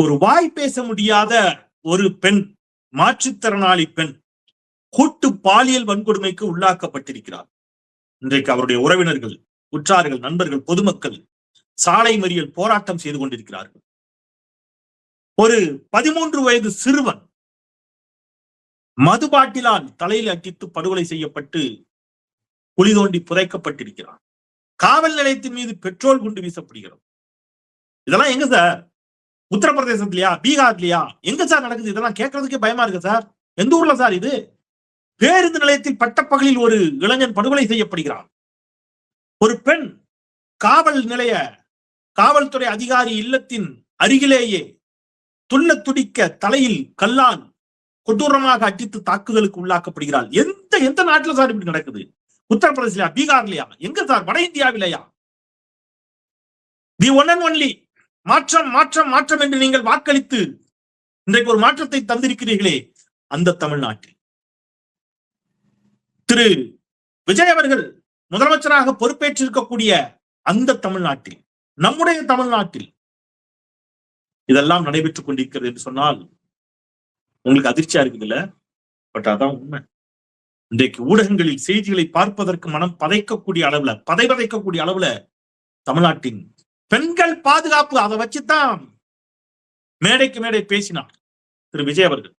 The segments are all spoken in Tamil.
ஒரு வாய் பேச முடியாத ஒரு பெண், மாற்றுத்திறனாளி பெண் கூட்டு பாலியல் வன்கொடுமைக்கு உள்ளாக்கப்பட்டிருக்கிறார். இன்றைக்கு அவருடைய உறவினர்கள், உற்றார்கள், நண்பர்கள், பொதுமக்கள் சாலை மறியல் போராட்டம் செய்து கொண்டிருக்கிறார்கள். ஒரு 13 வயது சிறுவன் மதுபாட்டிலால் தலையில் அடித்து படுகொலை செய்யப்பட்டு குழி தோண்டி புதைக்கப்பட்டிருக்கிறான். காவல் நிலையத்தின் மீது பெட்ரோல் குண்டு வீசப்படுகிறது. இதெல்லாம் எங்க சார்? உத்தரப்பிரதேசத்திலயா, பீகார்லயா, எங்க சார் நடக்குது? இதெல்லாம் கேட்கறதுக்கே பயமா இருக்கு சார். எந்த ஊர்ல சார் இது? பேருந்து நிலையத்தில் பட்டப்பகலில் ஒரு இளைஞன் படுகொலை செய்யப்படுகிறான். ஒரு பெண் காவல்துறை அதிகாரி இல்லத்தின் அருகிலேயே துள்ள துடிக்க தலையில் கல்லால் கொடூரமாக அடித்து தாக்குதலுக்கு உள்ளாக்கப்படுகிறாள். எந்த நாட்டுல சார் இப்படி நடக்குது? உத்தரப்பிரதேசலையா, பீகார்லயா, எங்க சார்? வட இந்தியாவிலையா? தி ஒன் அண்ட் ஒன்லி மாற்றம் மாற்றம் மாற்றம் என்று நீங்கள் வாக்களித்து இன்றைக்கு ஒரு மாற்றத்தை தந்திருக்கிறீர்களே, அந்த தமிழ்நாட்டில் திரு விஜய் அவர்கள் முதலமைச்சராக பொறுப்பேற்றிருக்கக்கூடிய அந்த தமிழ்நாட்டில், நம்முடைய தமிழ்நாட்டில் இதெல்லாம் நடைபெற்றுக் கொண்டிருக்கிறது என்று சொன்னால் உங்களுக்கு அதிர்ச்சியா இருக்குது இல்ல? பட் அதான் உண்மை. இன்றைக்கு ஊடகங்களில் செய்திகளை பார்ப்பதற்கு மனம் பதைக்கக்கூடிய அளவுல தமிழ்நாட்டின் பெண்கள் பாதுகாப்பு, அதை வச்சுதான் மேடைக்கு மேடை பேசினார் திரு விஜய் அவர்கள்.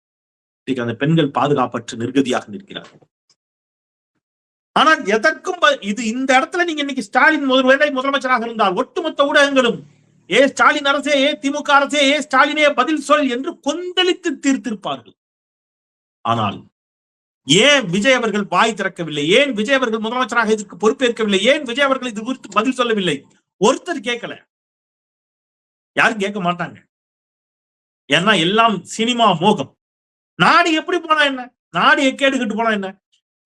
இன்றைக்கு அந்த பெண்கள் பாதுகாப்பற்று நிர்கதியாக நிற்கிறார்கள். ஆனால் எதற்கும் இந்த இடத்துல நீங்க இன்னைக்கு ஸ்டாலின் முதலமைச்சராக இருந்தால் ஒட்டுமொத்த ஊடகங்களும் ஏ ஸ்டாலின் அரசே, ஏ திமுக அரசே, ஏ ஸ்டாலினே பதில் சொல் என்று கொந்தளித்து தீர்த்திருப்பார்கள். ஆனால் ஏன் விஜய் அவர்கள் வாய் திறக்கவில்லை? ஏன் விஜய் அவர்கள் முதலமைச்சராக இதற்கு பொறுப்பேற்கவில்லை? ஏன் விஜய் அவர்கள் இது குறித்து பதில் சொல்லவில்லை? ஒருத்தர் கேட்கல, யாரும் கேட்க மாட்டாங்க. ஏன்னா எல்லாம் சினிமா மோகம். நாடு எப்படி போனா என்ன, நாடு எக்கேடுகிட்டு போனா என்ன?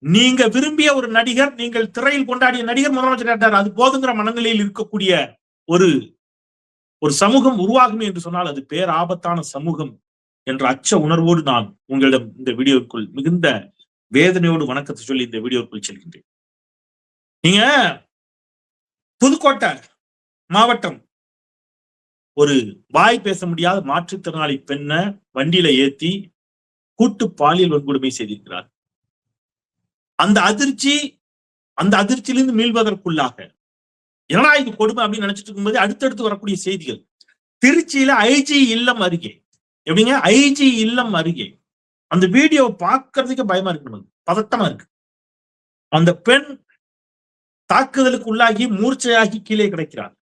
நீங்க விரும்பிய ஒரு நடிகர், நீங்கள் திரையில் கொண்டாடிய நடிகர் முதலமைச்சர் ஆட்டார், அது போதுங்கிற மனநிலையில் இருக்கக்கூடிய ஒரு சமூகம் உருவாகும் என்று சொன்னால் அது பேராபத்தான சமூகம் என்ற அச்ச உணர்வோடு நான் உங்களிடம் இந்த வீடியோக்குள் மிகுந்த வேதனையோடு வணக்கத்தை சொல்லி இந்த வீடியோக்குள் செல்கின்றேன். நீங்க புதுக்கோட்டை மாவட்டம் ஒரு வாய் பேச முடியாத மாற்றுத்திறனாளி பெண்ணை வண்டியில ஏத்தி கூட்டு பாலியல் வன்கொடுமை செய்திருக்கிறார். அந்த அதிர்ச்சியிலிருந்து மீள்வதற்குள்ளாக என்னடா இது கொடுமை அப்படின்னு நினைச்சிட்டு இருக்கும்போது அடுத்தடுத்து வரக்கூடிய செய்திகள். திருச்சியில ஐஜி இல்லம் அருகே, எப்படிங்க ஐஜி இல்லம் அருகே, அந்த வீடியோ பார்க்கறதுக்கு பயமா இருக்கு, பதட்டமா இருக்கு. அந்த பெண் தாக்குதலுக்கு உள்ளாகி மூர்ச்சையாகி கீழே கிடைக்கிறார்.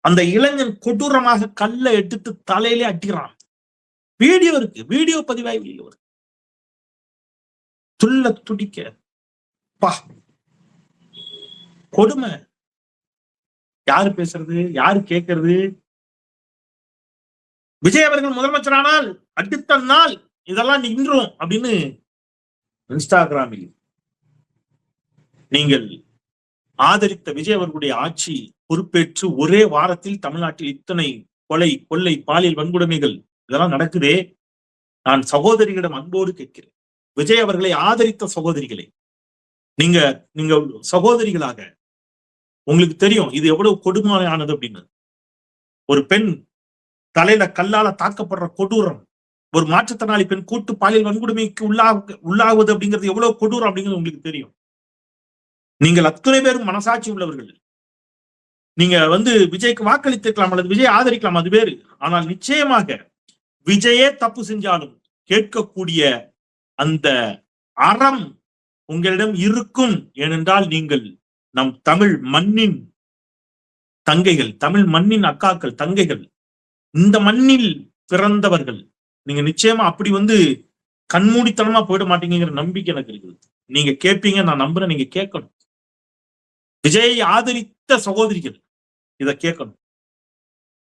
அந்த இளைஞன் கொடூரமாக கல்லை எடுத்து தலையிலே அடிக்கிறான். வீடியோ இருக்கு, வீடியோ பதிவாகி வெளியில வருது. துள்ள துடிக்க பா கொடுமை. யாரு பேசுறது, யாரு கேட்கறது? விஜய் அவர்கள் முதலமைச்சரானால் அடுத்த நாள் இதெல்லாம் நின்றும் அப்படின்னு இன்ஸ்டாகிராமில் நீங்கள் ஆதரித்த விஜய் அவர்களுடைய ஆட்சி பொறுப்பேற்று ஒரே வாரத்தில் தமிழ்நாட்டில் இத்தனை கொலை, கொள்ளை, பாலியல் வன்கொடுமைகள் இதெல்லாம் நடக்குதே. நான் சகோதரிகளிடம் அன்போடு கேட்கிறேன், விஜய் அவர்களை ஆதரித்த சகோதரிகளை, நீங்க சகோதரிகளாக உங்களுக்கு தெரியும் இது எவ்வளவு கொடுமையானது அப்படின்னு. ஒரு பெண் தலையில கல்லால தாக்கப்படுற கொடூரம், ஒரு மாற்றுத்திறனாளி பெண் கூட்டு பாலியல் வன்கொடுமைக்கு உள்ளாகுவது அப்படிங்கிறது எவ்வளவு கொடூரம் அப்படிங்கிறது உங்களுக்கு தெரியும். நீங்கள் அத்தனை பேரும் மனசாட்சி உள்ளவர்கள். நீங்க விஜய்க்கு வாக்களித்திருக்கலாம் அல்லது விஜய் ஆதரிக்கலாம், அது வேறு. ஆனால் நிச்சயமாக விஜயே தப்பு செஞ்சாலும் கேட்கக்கூடிய அந்த அறம் உங்களிடம் இருக்கும். ஏனென்றால் நீங்கள் நம் தமிழ் மண்ணின் தங்கைகள், தமிழ் மண்ணின் அக்காக்கள், தங்கைகள், இந்த மண்ணில் பிறந்தவர்கள். நீங்க நிச்சயமா அப்படி கண்மூடித்தனமா போயிட மாட்டீங்கிற நம்பிக்கை எனக்கு இருக்குது. நீங்க கேட்பீங்க, நான் நம்புறேன். நீங்க கேட்கணும். விஜயை ஆதரித்த சகோதரிகள் இத கேட்கணும்.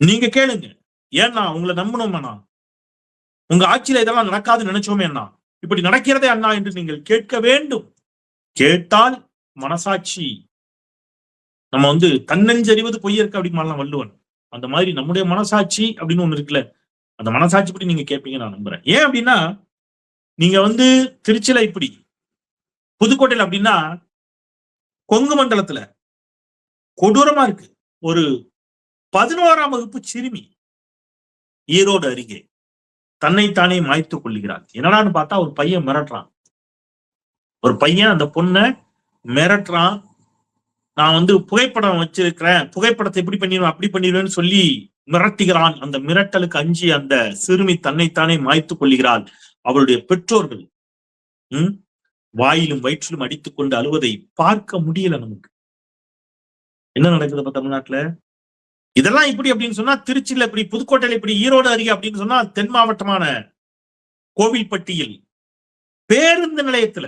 நீங்க கேளுங்க. ஏன்னா உங்களை நம்பணும்னா, உங்க ஆட்சியில இதெல்லாம் நடக்காதுன்னு நினைச்சோமே அண்ணா, இப்படி நடக்கிறதே அண்ணா என்று நீங்கள் கேட்க வேண்டும். கேட்டால் மனசாட்சி, நம்ம தன்னஞ்சறிவது பொய்யருக்கு அப்படின்னு வள்ளுவன், அந்த மாதிரி நம்முடைய மனசாட்சி அப்படின்னு ஒண்ணு இருக்குல்ல, அந்த மனசாட்சி படி நீங்க கேட்பீங்க நான் நம்புறேன். ஏன் அப்படின்னா, நீங்க திருச்சியில இப்படி, புதுக்கோட்டையில அப்படின்னா, கொங்கு மண்டலத்துல கொடூரமா இருக்கு. ஒரு 11ஆம் வகுப்பு சிறுமி ஈரோடு அருகே தன்னைத்தானே மாய்த்துக் கொள்கிறார். என்னடான்னு பார்த்தா ஒரு பையன் மிரட்டுறான். ஒரு பையன் அந்த பொண்ணை மிரட்டுறான். நான் புகைப்படம் வச்சிருக்கிறேன், புகைப்படத்தை எப்படி பண்ணிடுவேன் அப்படி பண்ணிடுவேன்னு சொல்லி மிரட்டுகிறான். அந்த மிரட்டலுக்கு அஞ்சி அந்த சிறுமி தன்னைத்தானே மாய்த்துக் கொள்கிறாள். அவளுடைய பெற்றோர்கள் வாயிலும் வயிற்றிலும் அடித்துக் கொண்டு அழுவதை பார்க்க முடியல. நமக்கு என்ன நடக்குது தமிழ்நாட்டுல? இதெல்லாம் இப்படி அப்படின்னு சொன்னா திருச்சியில இப்படி, புதுக்கோட்டையில இப்படி, ஈரோடு அருகே அப்படின்னு சொன்னா தென் மாவட்டமான கோவில்பட்டியில் பேருந்து நிலையத்துல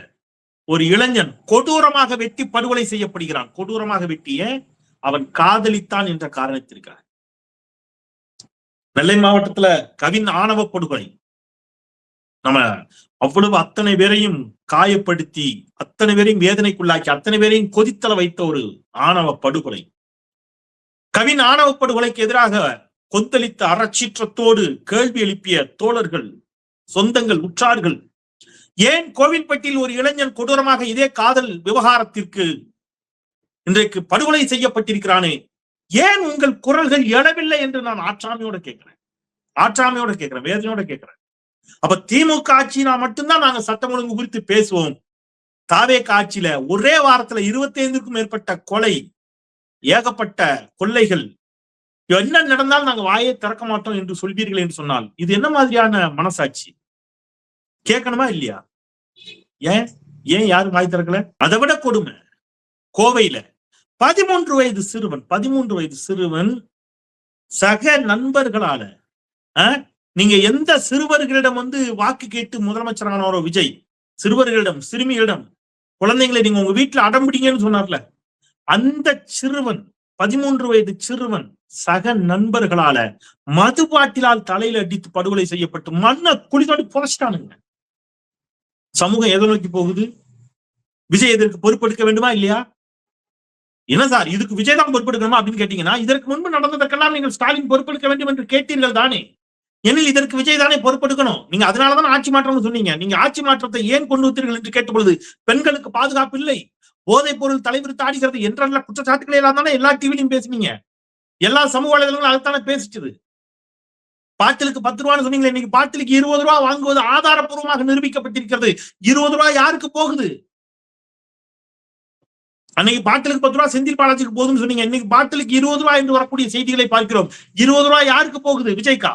ஒரு இளைஞன் கொடூரமாக வெட்டி படுகொலை செய்யப்படுகிறான். கொடூரமாக வெட்டிய அவன் காதலித்தான் என்ற காரணத்திற்காக. நெல்லை மாவட்டத்துல கவின் ஆணவ படுகொலை. நம்ம அவ்வளவு அத்தனை பேரையும் காயப்படுத்தி, அத்தனை பேரையும் வேதனைக்குள்ளாக்கி, அத்தனை பேரையும் கொதித்தல வைத்த ஒரு ஆணவ படுகொலை. கவின் ஆணவ படுகொலைக்கு எதிராக கொந்தளித்த அறச்சீற்றத்தோடு கேள்வி எழுப்பிய தோழர்கள், சொந்தங்கள், உற்றார்கள், ஏன் கோவில்பட்டியில் ஒரு இளைஞன் கொடூரமாக இதே காதல் விவகாரத்திற்கு இன்றைக்கு படுகொலை செய்யப்பட்டிருக்கிறானே, ஏன் உங்கள் குரல்கள் எழவில்லை என்று நான் ஆற்றாமையோட கேட்கிறேன். வேதனையோட கேட்கிறேன். அப்ப திமுக ஆட்சினா மட்டும்தான் நாங்க சட்டம் ஒழுங்கு குறித்து பேசுவோம். தாவேக ஆட்சியில ஒரே வாரத்துல 25க்கும் மேற்பட்ட கொலை, ஏகப்பட்ட கொள்ளைகள், என்ன நடந்தாலும் நாங்க வாயை திறக்க மாட்டோம் என்று சொல்வீர்கள் என்று சொன்னால் இது என்ன மாதிரியான மனசாட்சி? கேட்கணுமா இல்லையா? ஏன் யாரும் வாய் திறக்கல? அதை விட கொடுமை, கோவையில 13 வயது சிறுவன் சக நண்பர்களால, நீங்க எந்த சிறுவர்களிடம் வாக்கு கேட்டு முதலமைச்சரானவரோ விஜய், சிறுவர்களிடம், சிறுமிகளிடம், குழந்தைங்களை நீங்க உங்க வீட்டுல அடம்பிடிங்கன்னு சொன்னார்ல, அந்த சிறுவன் 13 வயது சிறுவன் சக நண்பர்களால மது பாட்டிலால் தலையில அடித்து படுகொலை செய்யப்பட்டு மண்ணை குழி தோண்டி புதைச்சிட்டானுங்க. சமூகம் எதை நோக்கி போகுது? விஜய் இதற்கு பொறுப்பெடுக்க வேண்டுமா இல்லையா? என்ன சார் இதுக்கு விஜய் தான் பொறுப்பெடுக்கணுமா அப்படின்னு கேட்டீங்கன்னா, இதற்கு முன்பு நடந்ததற்கெல்லாம் நீங்கள் ஸ்டாலின் பொறுப்பெடுக்க வேண்டும் என்று கேட்டீர்கள் தானே? எனில் இதற்கு விஜய் தானே பொறுப்பெடுக்கணும். நீங்க அதனாலதான் ஆட்சி மாற்றம்னு சொன்னீங்க. நீங்க ஆட்சி மாற்றத்தை ஏன் கொண்டு வந்தீர்கள் என்று கேட்ட பொழுது பெண்களுக்கு பாதுகாப்பு இல்லை, போதைப் பொருள் தலைவிரித்து ஆடுகிறது என்ற குற்றச்சாட்டுகளை எல்லாம் தானே எல்லா டிவிலையும் பேசுனீங்க. எல்லா சமூக வலைதளங்களும் அதுதானே பேசிச்சது. பாட்டிலுக்கு 10 ரூபான்னு சொன்னீங்களே, இன்னைக்கு பாட்டிலுக்கு 20 ரூபாய் வாங்குவது ஆதாரப்பூர்வமாக நிரூபிக்கப்பட்டிருக்கிறது. 20 ரூபாய் யாருக்கு போகுது? அன்னைக்கு பாட்டிலுக்கு 10 ரூபாய் செந்தில் பாலாஜிக்கு போகுதுன்னு சொன்னீங்க. இன்னைக்கு பாட்டிலுக்கு 20 ரூபாய் என்று வரக்கூடிய செய்திகளை பார்க்கிறோம். 20 ரூபாய் யாருக்கு போகுது? விஜய்க்கா?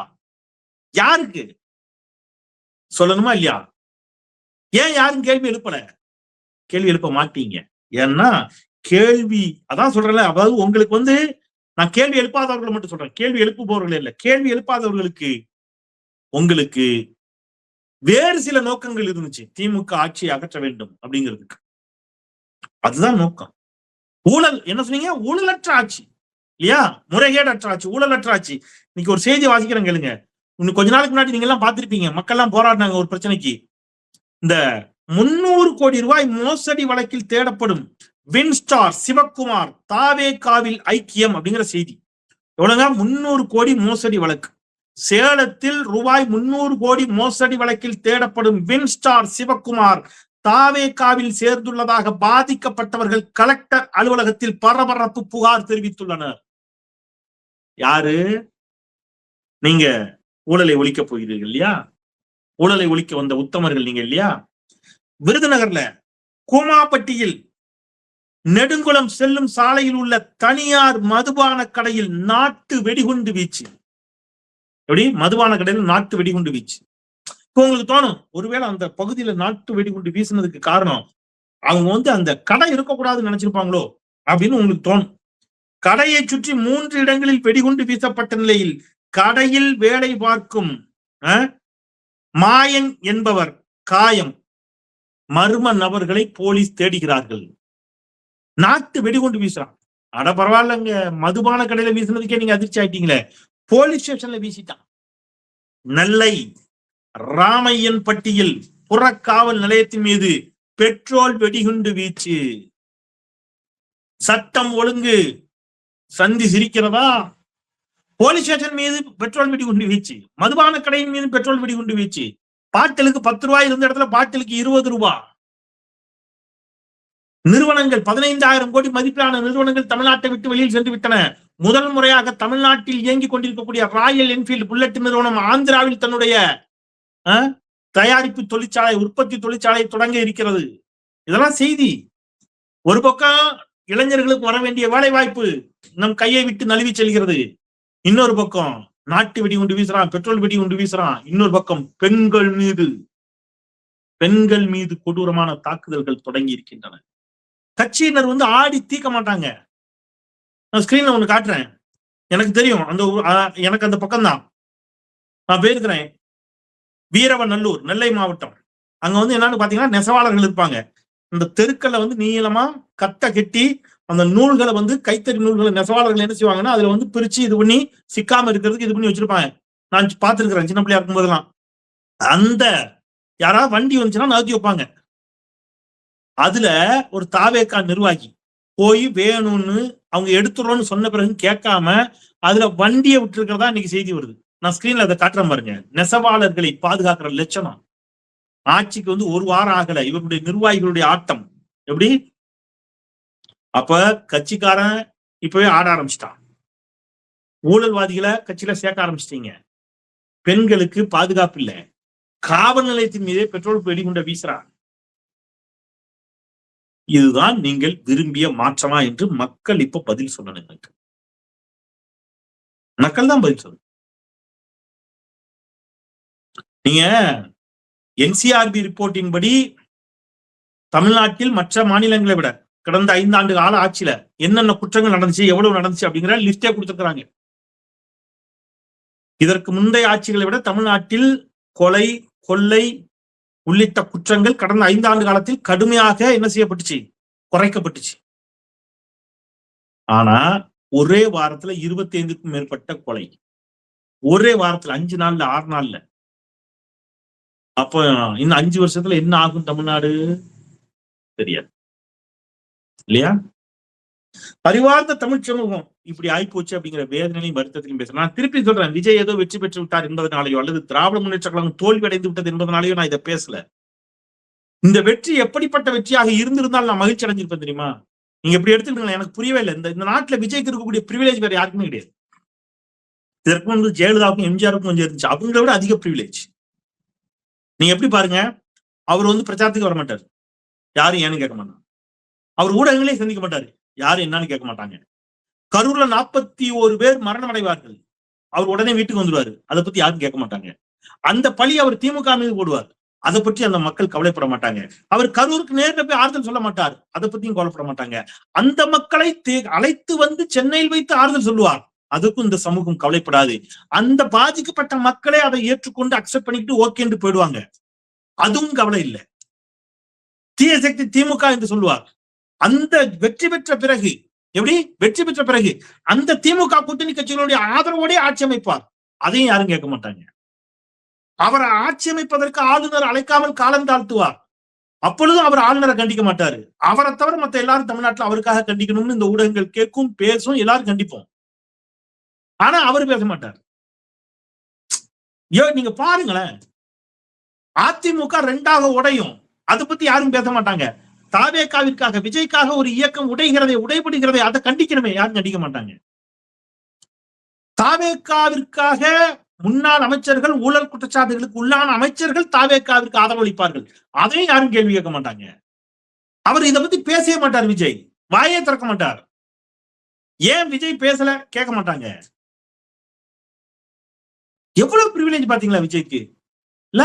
யாருக்கு சொல்லணுமா இல்லையா? ஏன் யாரும் கேள்வி எழுப்பல? கேள்வி எழுப்ப மாட்டீங்க. ஏன்னா கேள்வி, அதான் சொல்றேன், அதாவது உங்களுக்கு நான் கேள்வி எழுப்பாதவர்களை மட்டும் சொல்றேன், கேள்வி எழுப்புபவர்கள் இல்ல. கேள்வி எழுப்பாதவர்களுக்கு உங்களுக்கு வேறு சில நோக்கங்கள் இருந்துச்சு. திமுக ஆட்சியை அகற்ற வேண்டும் அப்படிங்கிறதுக்கு, அதுதான் நோக்கம். ஊழல் என்ன சொன்னீங்க? ஊழலற்ற ஆட்சி இல்லையா? முறைகேடற்ற ஆட்சி, ஊழலற்ற ஆட்சி. இன்னைக்கு ஒரு செய்தி வாசிக்கிறேன் கேளுங்க. இன்னும் கொஞ்ச நாளுக்கு முன்னாடி நீங்க எல்லாம் பார்த்திருப்பீங்க, மக்கள் எல்லாம் போராடினாங்க ஒரு பிரச்சனைக்கு. இந்த 300 கோடி ரூபாய் மோசடி வழக்கில் தேடப்படும் வின்ஸ்டார் சிவக்குமார் தாவேகாவில் ஐக்கியம் அப்படிங்கிற செய்தி. எவ்வளவுங்க? 300 கோடி மோசடி வழக்கு. சேலத்தில் ரூபாய் 300 கோடி மோசடி வழக்கில் தேடப்படும் வின்ஸ்டார் சிவக்குமார் தாவேகாவில் சேர்ந்துள்ளதாக பாதிக்கப்பட்டவர்கள் கலெக்டர் அலுவலகத்தில் பரபரப்பு புகார் தெரிவித்துள்ளனர். யாரு? நீங்க ஊழலை ஒழிக்க போகிறீர்கள் இல்லையா? ஊழலை ஒழிக்க வந்த உத்தமர்கள் நீங்க இல்லையா? விருதுநகர்ல கூமாப்பட்டியில் நெடுங்குளம் செல்லும் சாலையில் உள்ள தனியார் மதுபான கடையில் நாட்டு வெடிகுண்டு வீச்சு. எப்படி? மதுபான கடையில் நாட்டு வெடிகுண்டு வீச்சு. இப்போ உங்களுக்கு தோணும், ஒருவேளை அந்த பகுதியில நாட்டு வெடிகுண்டு வீசினதுக்கு காரணம் அவங்க அந்த கடை இருக்கக்கூடாதுன்னு நினைச்சிருப்பாங்களோ அப்படின்னு உங்களுக்கு தோணும். கடையை சுற்றி 3 இடங்களில் வெடிகுண்டு வீசப்பட்ட நிலையில் கடையில் வேலை பார்க்கும் மாயன் என்பவர் காயம். மர்ம நபர்களை போலீஸ் தேடுகிறார்கள். நாட்டு வெடிகுண்டு வீசுறான். அட பரவாயில்லங்க, மதுபான கடையில வீசினதுக்கே நீங்க அதிர்ச்சி ஆயிட்டீங்களே, போலீஸ் ஸ்டேஷன்ல வீசிட்டான். நெல்லை ராமையன் பட்டியில் புறக்காவல் நிலையத்தின் மீது பெட்ரோல் வெடிகுண்டு வீச்சு. சட்டம் ஒழுங்கு சந்தி சிரிக்கிறதா? போலீஸ் ஸ்டேஷன் மீது பெட்ரோல் வெடிகுண்டு வீச்சு, மதுபான கடையின் மீது பெட்ரோல் வெடிகுண்டு வீச்சு. பாட்டிலுக்கு 10 ரூபாய் இருந்த இடத்துல பாட்டிலுக்கு 20 ரூபாய். நிறுவனங்கள் 15,000 கோடி மதிப்பிலான நிறுவனங்கள் தமிழ்நாட்டை விட்டு வெளியில் சென்று விட்டன. முதல் முறையாக தமிழ்நாட்டில் இயங்கிக் கொண்டிருக்கக்கூடிய ராயல் என்ஃபீல்டு புல்லட் நிறுவனம் ஆந்திராவில் தன்னுடைய தயாரிப்பு தொழிற்சாலை, உற்பத்தி தொழிற்சாலை தொடங்க இருக்கிறது. இதெல்லாம் செய்தி. ஒரு பக்கம் இளைஞர்களுக்கு வர வேண்டிய வேலை வாய்ப்பு நம் கையை விட்டு நழுவி செல்கிறது. இன்னொரு பக்கம் நாட்டு வெடி குண்டு வீசுறான், பெட்ரோல் வெடி குண்டு வீசுறான். இன்னொரு பக்கம் பெண்கள் மீது கொடூரமான தாக்குதல்கள் தொடங்கி இருக்கின்றன. கட்சியினர் ஆடி தீக்க மாட்டாங்க. நான் ஸ்கிரீன்ல ஒண்ணு காட்டுறேன். எனக்கு தெரியும், எனக்கு அந்த பக்கம் தான் நான் போயிருக்கிறேன். வீரவநல்லூர், நெல்லை மாவட்டம். அங்க என்னன்னு பாத்தீங்கன்னா நெசவாளர்கள் இருப்பாங்க. இந்த தெருக்கல்ல நீளமா கட்ட கட்டி அந்த நூல்களை கைத்தறி நூல்களை நெசவாளர்கள் என்ன செய்வாங்கன்னா அதுல பிரிச்சு இது பண்ணி சிக்காம இருக்கிறதுக்கு இது பண்ணி வச்சிருப்பாங்க. நான் பார்த்திருக்கிறேன் சின்ன பிள்ளையா இருக்கும் போதெல்லாம். அந்த யாராவது வண்டி வந்துச்சுன்னா நகர்த்தி வைப்பாங்க. அதுல ஒரு தாவேக்கா நிர்வாகி போய் வேணும்னு அவங்க எடுத்துறோம்னு சொன்ன பிறகு கேட்காம அதுல வண்டியை விட்டு இருக்கிறதா இன்னைக்கு செய்தி வருது. நான் ஸ்கிரீன்ல அதை காட்டுறேன் பாருங்க. நெசவாளர்களை பாதுகாக்கிற லட்சணம். ஆட்சிக்கு ஒரு வாரம் ஆகல, இவருடைய நிர்வாகிகளுடைய ஆட்டம் எப்படி? அப்ப கட்சிக்காரன் இப்பவே ஆட ஆரம்பிச்சிட்டான். ஊழல்வாதிகளை கட்சியில சேர்க்க ஆரம்பிச்சிட்டீங்க. பெண்களுக்கு பாதுகாப்பு இல்லை. காவல் நிலையத்தின் மீதே பெட்ரோல் வெடிகுண்ட வீசுறான். இதுதான் நீங்கள் விரும்பிய மாற்றமா என்று மக்கள் இப்ப பதில் சொல்லணும். மக்கள் தான் பதில் சொல்லணும். நீங்க என்சிஆர்பி ரிப்போர்ட்டின் படி தமிழ்நாட்டில் மற்ற மாநிலங்களை விட கடந்த 5 ஆண்டு கால ஆட்சியில என்னென்ன குற்றங்கள் நடந்துச்சு, எவ்வளவு நடந்துச்சு அப்படிங்கிற லிஸ்டே கொடுத்திருக்கிறாங்க. இதற்கு முந்தைய ஆட்சிகளை விட தமிழ்நாட்டில் கொலை, கொள்ளை உள்ளிட்ட குற்றங்கள் கடந்த 5 ஆண்டு காலத்தில் கடுமையாக என்ன செய்யப்பட்டுச்சு? குறைக்கப்பட்டுச்சு. ஆனா ஒரே வாரத்துல 25க்கும் மேற்பட்ட கொலை, ஒரே வாரத்துல 5 நாள்ல 6 நாள்ல. அப்ப இன்னும் 5 வருஷத்துல என்ன ஆகும் தமிழ்நாடு தெரியாது இல்லையா? அறிவார்ந்த தமிழ் சமூகம் இப்படி ஆயிப்போச்சு அப்படிங்கிற வேதனையும் வருத்தத்தையும் பேசுறேன். நான் திருப்பி சொல்றேன், விஜய் ஏதோ வெற்றி பெற்று விட்டார் என்பதனாலேயோ அல்லது திராவிட முன்னேற்ற கழகம் தோல்வி அடைந்து விட்டது என்பதனாலேயோ நான் இதை பேசல. இந்த வெற்றி எப்படிப்பட்ட வெற்றியாக இருந்திருந்தால் நான் மகிழ்ச்சி அடைஞ்சிருப்பேன் தெரியுமா? நீங்க எப்படி எடுத்துக்கிட்டீங்களா? எனக்கு புரியவே இல்லை. இந்த நாட்டுல விஜய்க்கு இருக்கக்கூடிய பிரிவிலேஜ் வேற யாருக்குமே கிடையாது. இதற்கு ஜெயலலிதாவுக்கும் எம்ஜிஆருக்கும் கொஞ்சம் இருந்துச்சு. அவங்கள விட அதிக பிரிவிலேஜ். நீங்க எப்படி பாருங்க, அவர் பிரச்சாரத்துக்கு வர மாட்டாரு, யாரும் ஏன்னு கேட்க மாட்டாங்க. அவர் ஊடகங்களே சந்திக்க மாட்டாரு, யாரும் என்னன்னு கேட்க மாட்டாங்க. கரூர்ல 41 பேர் மரணம் அடைவார்கள், அவர் உடனே வீட்டுக்கு வந்துருவாரு, அதை பத்தி யாரும் கேட்க மாட்டாங்க. அந்த பழி அவர் திமுக மீது போடுவார், அதை பற்றி அந்த மக்கள் கவலைப்பட மாட்டாங்க. அவர் கரூருக்கு நேரில் போய் ஆறுதல் சொல்ல மாட்டார், அதை பத்தியும் கவலைப்பட மாட்டாங்க. அந்த மக்களை அழைத்து சென்னையில் வைத்து ஆறுதல் சொல்லுவார், அதுக்கும் இந்த சமூகம் கவலைப்படாது. அந்த பாதிக்கப்பட்ட மக்களே அதை ஏற்றுக்கொண்டு அக்செப்ட் பண்ணிட்டு ஓகேன்னு போயிடுவாங்க, அதுவும் கவலை இல்லை. தீய சக்தி திமுக என்று சொல்லுவார். அந்த வெற்றி பெற்ற பிறகு எப்படி வெற்றி பெற்ற பிறகு அந்த திமுக கூட்டணி கட்சிகளுடைய ஆதரவோட ஆட்சி அமைப்பார், அதையும் யாரும் கேட்க மாட்டாங்க. அவரை ஆட்சி அமைப்பதற்கு ஆளுநர் அழைக்காமல் காலம் தாழ்த்துவார், அப்பொழுதும் அவர் ஆளுநரை கண்டிக்க மாட்டாரு. அவரை தவிர மத்த எல்லாரும் தமிழ்நாட்டில் அவருக்காக கண்டிக்கணும்னு இந்த ஊடகங்கள் கேட்கும், பேசும், எல்லாரும் கண்டிப்போம். ஆனா அவர் பேச மாட்டார். நீங்க பாருங்களேன், அதிமுக 2ஆக உடையும், அதை பத்தி யாரும் பேச மாட்டாங்க. தாவேகாவிற்காக, விஜய்க்காக ஒரு இயக்கம் உடைபடுகிறதை அதை கண்டிக்கணுமே, யாரும் கண்டிக்க மாட்டாங்க. தாவேகாவிற்காக முன்னாள் அமைச்சர்கள், ஊழல் குற்றச்சாட்டுகளுக்கு உள்ளான அமைச்சர்கள் தாவேகாவிற்கு ஆதரவு அளிப்பார்கள், அதையும் யாரும் கேள்வி கேட்க மாட்டாங்க. அவர் இதை பத்தி பேசவே மாட்டார், விஜய் வாயே திறக்க மாட்டார். ஏன் விஜய் பேசல கேட்க மாட்டாங்க. எவ்வளவு பிரிவிலேஜ் பாத்தீங்களா விஜய்க்கு? இல்ல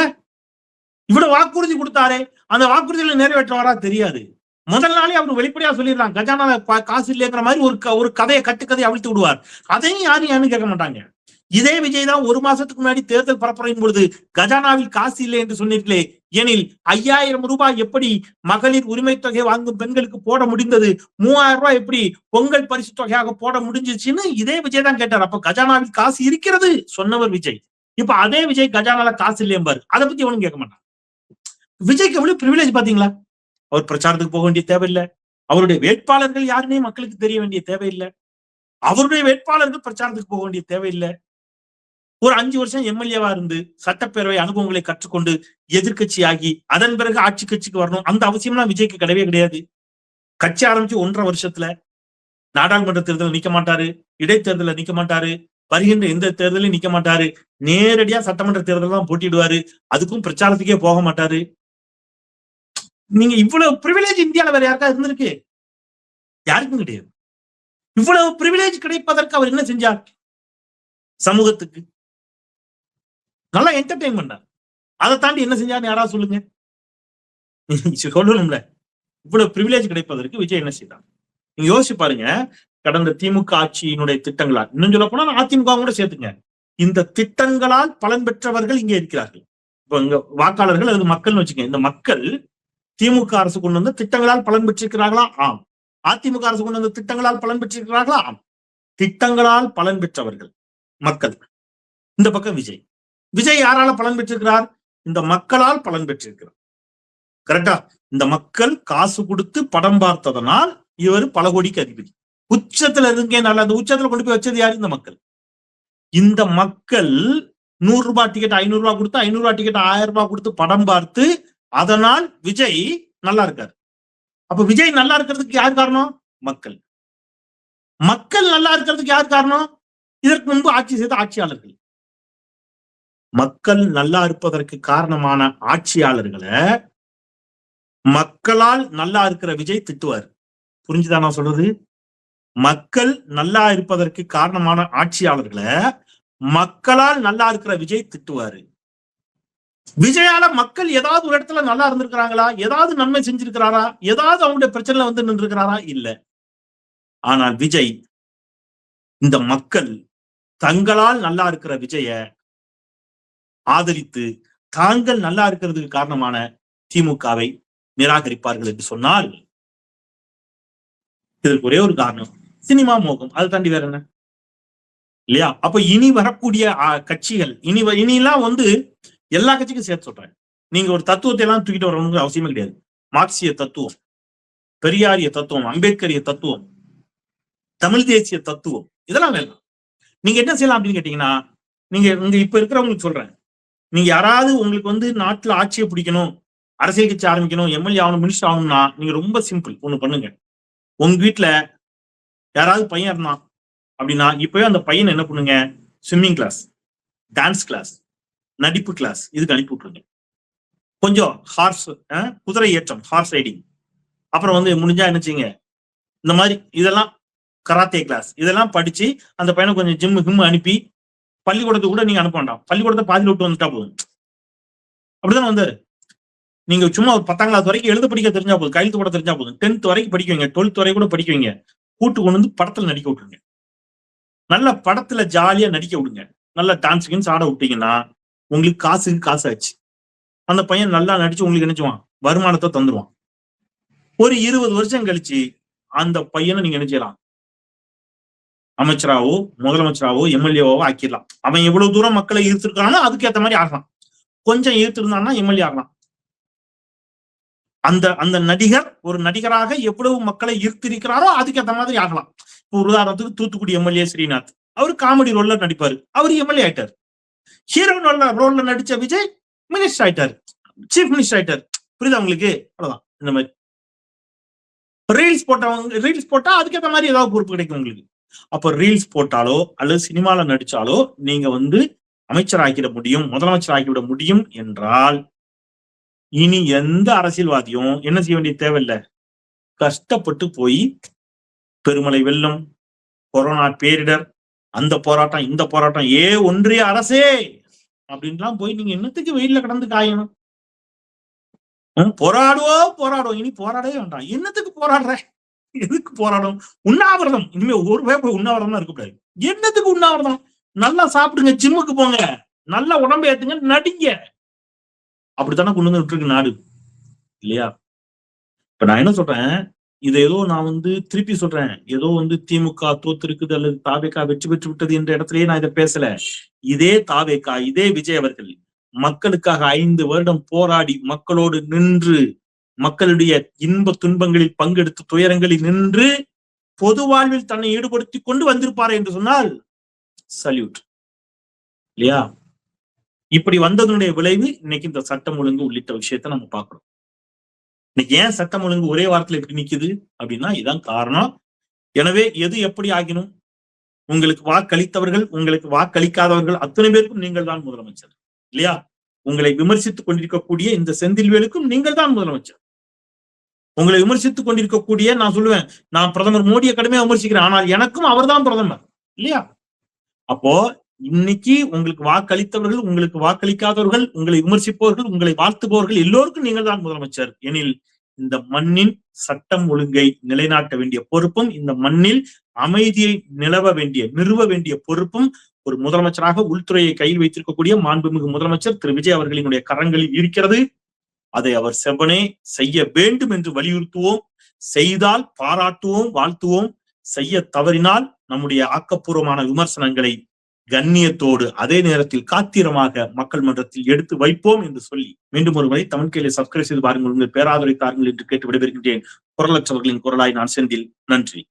இவ்வளவு வாக்குறுதி கொடுத்தாரே, அந்த வாக்குறுதிகளை நிறைவேற்றுவாரா தெரியாது. முதல் நாளே அவர் வெளிப்படையா சொல்லிடுறாங்க, கஜானால காசு இல்லைங்கிற மாதிரி ஒரு கதையை கட்டுக்கதையை அவிழ்த்து விடுவார், அதையும் யாரும் கேட்க மாட்டாங்க. இதே விஜய் தான் 1 மாசத்துக்கு முன்னாடி தேர்தல் பரப்புரையின் பொழுது கஜானாவில் காசு இல்லை என்று சொன்னீர்களே, எனில் 5000 ரூபாய் எப்படி மகளிர் உரிமை தொகை வாங்கும் பெண்களுக்கு போட முடிந்தது, 3000 ரூபாய் எப்படி பொங்கல் பரிசு தொகையாக போட முடிஞ்சிச்சுன்னு இதே விஜய் தான் கேட்டார். அப்ப கஜானாவில் காசு இருக்கிறது சொன்னவர் விஜய். இப்ப அதே விஜய் கஜானால காசு இல்லையம்பாரு, அதை பத்தி எவனும் கேட்க மாட்டான். விஜய்க்கு எவ்வளவு பிரிவிலேஜ் பாத்தீங்களா? அவர் பிரச்சாரத்துக்கு போக வேண்டிய தேவையில்லை, அவருடைய வேட்பாளர்கள் யாருன்னே மக்களுக்கு தெரிய வேண்டிய தேவையில்லை, அவருடைய வேட்பாளர்கள் பிரச்சாரத்துக்கு போக வேண்டிய தேவையில்லை. ஒரு 5 வருஷம் எம்எல்ஏவா இருந்து சட்டப்பேரவை அனுபவங்களை கற்றுக்கொண்டு எதிர்கட்சி ஆகி அதன் பிறகு ஆட்சி கட்சிக்கு வரணும், அந்த அவசியம்லாம் விஜய்க்கு கிடையவே கிடையாது. கட்சி ஆரம்பிச்சு 1.5 வருஷத்துல நாடாளுமன்ற தேர்தலில் நிக்க மாட்டாரு, இடைத்தேர்தலில் நிக்க மாட்டாரு, வருகின்ற எந்த தேர்தலையும் நிக்க மாட்டாரு, நேரடியா சட்டமன்ற தேர்தல் தான் போட்டிடுவாரு, அதுக்கும் பிரச்சாரத்துக்கே போக மாட்டாரு. நீங்க இவ்வளவு பிரிவிலேஜ் இந்தியாவில் வேற யாருக்கா இருந்திருக்கு? யாருக்கும் கிடையாது. இவ்வளவு பிரிவிலேஜ் கிடைப்பதற்கு அவர் என்ன செஞ்சார்? சமூகத்துக்கு நல்லா என்டர்டெயின் பண்ணார். அதை தாண்டி என்ன செஞ்சார் யாராவது சொல்லுங்க. சொல்லணும்ல, இவ்வளவு பிரிவிலேஜ் கிடைப்பதற்கு விஜய் என்ன செய்தார்? நீங்க யோசிச்சு பாருங்க. கடந்த திமுக ஆட்சியினுடைய திட்டங்களால், இன்னும் சொல்ல போனா அதிமுக கூட சேர்த்துங்க, இந்த திட்டங்களால் பலன் பெற்றவர்கள் இங்கே இருக்கிறார்கள். இப்ப இங்க வாக்காளர்கள் அல்லது மக்கள்னு வச்சுக்கோங்க. இந்த மக்கள் திமுக அரசு கொண்டு வந்த திட்டங்களால் பலன் பெற்றிருக்கிறார்களா? ஆம். அதிமுக அரசு கொண்டு வந்த திட்டங்களால் பலன் பெற்றிருக்கிறார்களா? ஆம். திட்டங்களால் பலன் பெற்றவர்கள் மக்கள். இந்த பக்கம் விஜய். விஜய் யாரால பலன் பெற்றிருக்கிறார்? இந்த மக்களால் பலன் பெற்றிருக்கிறார். கரெக்டா? இந்த மக்கள் காசு கொடுத்து படம் பார்த்ததனால் இவர் பல கோடிக்கு அதிபதி. உச்சத்துல இருங்க, நல்ல அந்த உச்சத்துல கொண்டு போய் வச்சது யாரு? இந்த மக்கள். இந்த மக்கள் 100 ரூபாய் டிக்கெட் 500 ரூபாய் கொடுத்து, 500 ரூபாய் டிக்கெட் 1000 ரூபாய் கொடுத்து படம் பார்த்து, அதனால் விஜய் நல்லா இருக்காரு. அப்ப விஜய் நல்லா இருக்கிறதுக்கு யார் காரணம்? மக்கள். மக்கள் நல்லா இருக்கிறதுக்கு யார் காரணம்? இதற்கு முன்பு ஆட்சி செய்த ஆட்சியாளர்கள். மக்கள் நல்லா இருப்பதற்கு காரணமான ஆட்சியாளர்களை மக்களால் நல்லா இருக்கிற விஜய் திட்டுவார். புரிஞ்சுதா நான் சொல்றது? மக்கள் நல்லா இருப்பதற்கு காரணமான ஆட்சியாளர்களை மக்களால் நல்லா இருக்கிற விஜய் திட்டுவாரு. விஜயால மக்கள் ஏதாவது ஒரு இடத்துல நல்லா இருந்திருக்கிறாங்களா? ஏதாவது நன்மை செஞ்சிருக்கிறாரா? ஏதாவது அவங்களுடைய பிரச்சனைல வந்து நின்று இருக்கிறாரா? இல்ல. ஆனால் விஜய் இந்த மக்கள் தங்களால் நல்லா இருக்கிற விஜய ஆதரித்து தாங்கள் நல்லா இருக்கிறதுக்கு காரணமான திமுகவை நிராகரிப்பார்கள் என்று சொன்னால் இதற்கு ஒரே ஒரு காரணம், சினிமா மோகம். அதை தாண்டி வேற என்ன இல்லையா? அப்ப இனி வரக்கூடிய கட்சிகள் இனிலாம் வந்து எல்லா கட்சிக்கும் சேர்த்து சொல்றேன். நீங்க ஒரு தத்துவத்தை எல்லாம் தூக்கிட்டு வரணும்னு அவசியமே கிடையாது. மார்க்சிய தத்துவம், பெரியாரிய தத்துவம், அம்பேத்கரிய தத்துவம், தமிழ் தேசிய தத்துவம், இதெல்லாம் வேணும். நீங்க என்ன செய்யலாம் அப்படின்னு கேட்டீங்கன்னா, நீங்க இப்ப இருக்கிறவங்களுக்கு சொல்றேன், நீங்க யாராவது உங்களுக்கு வந்து நாட்டுல ஆட்சியை பிடிக்கணும், அரசியல் கட்சி ஆரம்பிக்கணும், எம்எல்ஏ ஆகணும், மினிஸ்டர் ஆகணும்னா நீங்க ரொம்ப சிம்பிள் ஒண்ணு பண்ணுங்க. உங்க வீட்டுல யாராவது பையன் இருந்தான் அப்படின்னா இப்பவே அந்த பையன் என்ன பண்ணுங்க, ஸ்விம்மிங் கிளாஸ், டான்ஸ் கிளாஸ், நடிப்பு கிளாஸ் இதுக்கு அனுப்பி விட்டுருங்க. கொஞ்சம் குதிரை ஏற்றம், ஹார்ஸ் ரைடிங், அப்புறம் வந்து முடிஞ்சா என்ன செய்யுங்க, இந்த மாதிரி இதெல்லாம் கராத்தே கிளாஸ் இதெல்லாம் படிச்சு அந்த பையனை கொஞ்சம் ஜிம்மு அனுப்பி பள்ளிக்கூடத்துக்கு கூட நீங்க அனுப்ப வேண்டாம். பள்ளிக்கூடத்தை பாதியில் விட்டு வந்துட்டா போதும். அப்படிதான் வந்தாரு. நீங்க சும்மா ஒரு 10ஆம் கிளாஸ் வரைக்கும் எழுத படிக்க தெரிஞ்சா போதும், கையெழுத்து போட தெரிஞ்சா போதும். 10th வரைக்கும் படிக்குவீங்க, 12th வரைக்கும் கூட படிக்குவீங்க. கூட்டு கொண்டு வந்து படத்துல நடிக்க விட்டுருங்க. நல்ல படத்துல ஜாலியா நடிக்க விடுங்க. நல்ல டான்ஸ் ஆட விட்டீங்கன்னா உங்களுக்கு காசு ஆச்சு. அந்த பையன் நல்லா நடிச்சு உங்களுக்கு நினைச்சுவான், வருமானத்தை தந்துருவான். ஒரு 20 வருஷம் கழிச்சு அந்த பையனை நீங்க நினைச்சலாம் அமைச்சராவோ முதலமைச்சராவோ எம்எல்ஏவோ ஆக்கிடலாம். அவன் எவ்வளவு தூரம் மக்களை ஈர்த்திருக்கானோ அதுக்கு ஏற்ற மாதிரி ஆகலாம். கொஞ்சம் ஈர்த்திருந்தான்னா எம்எல்ஏ ஆகலாம். அந்த நடிகர் ஒரு நடிகராக எவ்வளவு மக்களை ஈர்த்திருக்கிறாரோ அதுக்கேற்ற மாதிரி ஆகலாம். இப்போ ஒரு உதாரணத்துக்கு தூத்துக்குடி எம்எல்ஏ ஸ்ரீநாத், அவரு காமெடி ரோல்ல நடிப்பாரு, அவரு எம்எல்ஏ ஆயிட்டார். ஹீரோ ரோல்ல நடிச்ச விஜய் மினிஸ்டர் ஆயிட்டாரு, சீஃப் மினிஸ்டர் ஆயிட்டாரு. புரியுதா உங்களுக்கு? அவ்வளவுதான். இந்த மாதிரி ரீல்ஸ் போட்டா அதுக்கேற்ற மாதிரி ஏதாவது பொறுப்பு கிடைக்கும் உங்களுக்கு. அப்ப ரீல்ஸ் போட்டாலோ அல்லது சினிமால நடிச்சாலோ நீங்க வந்து அமைச்சர் ஆக்கிட முடியும், முதலமைச்சர் ஆக்கிவிட முடியும் என்றால் இனி எந்த அரசியல்வாதியும் என்ன செய்ய வேண்டிய தேவையில்லை. கஷ்டப்பட்டு போய் பெருமழை வெள்ளம், கொரோனா பேரிடர், அந்த போராட்டம் இந்த போராட்டம், ஒன்றிய அரசே அப்படின்லாம் போய் நீங்க என்னத்துக்கு வெயில்ல கடந்து காயணும்? போராடுவோம். இனி போராடவே வேண்டாம். என்னத்துக்கு போராடுற? எதுக்கு போராடும்? உண்ணாவிரதம். இனிமே ஒரு போய் உண்ணாவிரதம் தான் இருக்கக்கூடாது. என்னத்துக்கு உண்ணாவிரதம்? நல்லா சாப்பிடுங்க, ஜிம்முக்கு போங்க, நல்லா உடம்பு ஏத்துங்க, நடிங்க. அப்படித்தானே கொண்டு வந்து விட்டுருக்கு நாடு இல்லையா? இப்ப நான் என்ன சொல்றேன், இதை ஏதோ நான் வந்து திருப்பி சொல்றேன், ஏதோ வந்து திமுக தோத்து இருக்குது அல்லது தாவேகா வெற்றி பெற்று விட்டது என்ற இடத்துலயே நான் இதை பேசல. இதே தாவேகா, இதே விஜய் அவர்கள் மக்களுக்காக 5 வருடம் போராடி மக்களோடு நின்று மக்களுடைய இன்ப துன்பங்களில் பங்கெடுத்து துயரங்களில் நின்று பொது வாழ்வில் தன்னை ஈடுபடுத்தி கொண்டு வந்திருப்பாரு என்று சொன்னால் சல்யூட் இல்லையா? இப்படி வந்ததனுடைய விளைவு இன்னைக்கு இந்த சட்டம் ஒழுங்கு உள்ளிட்ட விஷயத்த நம்ம பார்க்கிறோம். இன்னைக்கு ஏன் சட்டம் ஒழுங்கு ஒரே வாரத்துல இப்படி நிக்குது அப்படின்னா இதான் காரணம். எனவே எது எப்படி ஆகினும் உங்களுக்கு வாக்களித்தவர்கள், உங்களுக்கு வாக்களிக்காதவர்கள் அத்தனை பேருக்கும் நீங்கள் தான் முதலமைச்சர் இல்லையா? உங்களை விமர்சித்துக் கொண்டிருக்கக்கூடிய இந்த செந்தில்வேலுக்கும் நீங்கள் தான் முதலமைச்சர். உங்களை விமர்சித்துக் கொண்டிருக்கக்கூடிய நான் சொல்லுவேன், நான் பிரதமர் மோடியை கடுமையா விமர்சிக்கிறேன், ஆனால் எனக்கும் அவர் தான் பிரதமர் இல்லையா? அப்போ இன்னைக்கு உங்களுக்கு வாக்களித்தவர்கள், உங்களுக்கு வாக்களிக்காதவர்கள், உங்களை விமர்சிப்பவர்கள், உங்களை வாழ்த்துபவர்கள் எல்லோருக்கும் நீங்கள் தான் முதலமைச்சர் எனில் இந்த மண்ணின் சட்டம் ஒழுங்கை நிலைநாட்ட வேண்டிய பொறுப்பும், இந்த மண்ணில் அமைதியை நிறுவ வேண்டிய பொறுப்பும் ஒரு முதலமைச்சராக உள்துறையை கையில் வைத்திருக்கக்கூடிய மாண்புமிகு முதலமைச்சர் திரு விஜய் அவர்களினுடைய கரங்களில் இருக்கிறது. அதை அவர் செவ்வனே செய்ய வேண்டும் என்று வலியுறுத்துவோம். செய்தால் பாராட்டுவோம், வாழ்த்துவோம். செய்ய தவறினால் நம்முடைய ஆக்கப்பூர்வமான விமர்சனங்களை கண்ணியத்தோடு அதே நேரத்தில் காத்திரமாக மக்கள் மன்றத்தில் எடுத்து வைப்போம் என்று சொல்லி மீண்டும் ஒருமுறை தமிழ் கேள்வி சப்ஸ்கிரைப் செய்து பாருங்கள், உங்கள் பேராதரை தாருங்கள் என்று கேட்டு விடைபெறுகின்றேன். குரலற்றவர்களின் குரலாய் நான் செந்தில். நன்றி.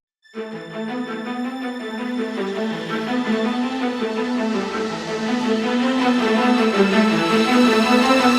Thank you.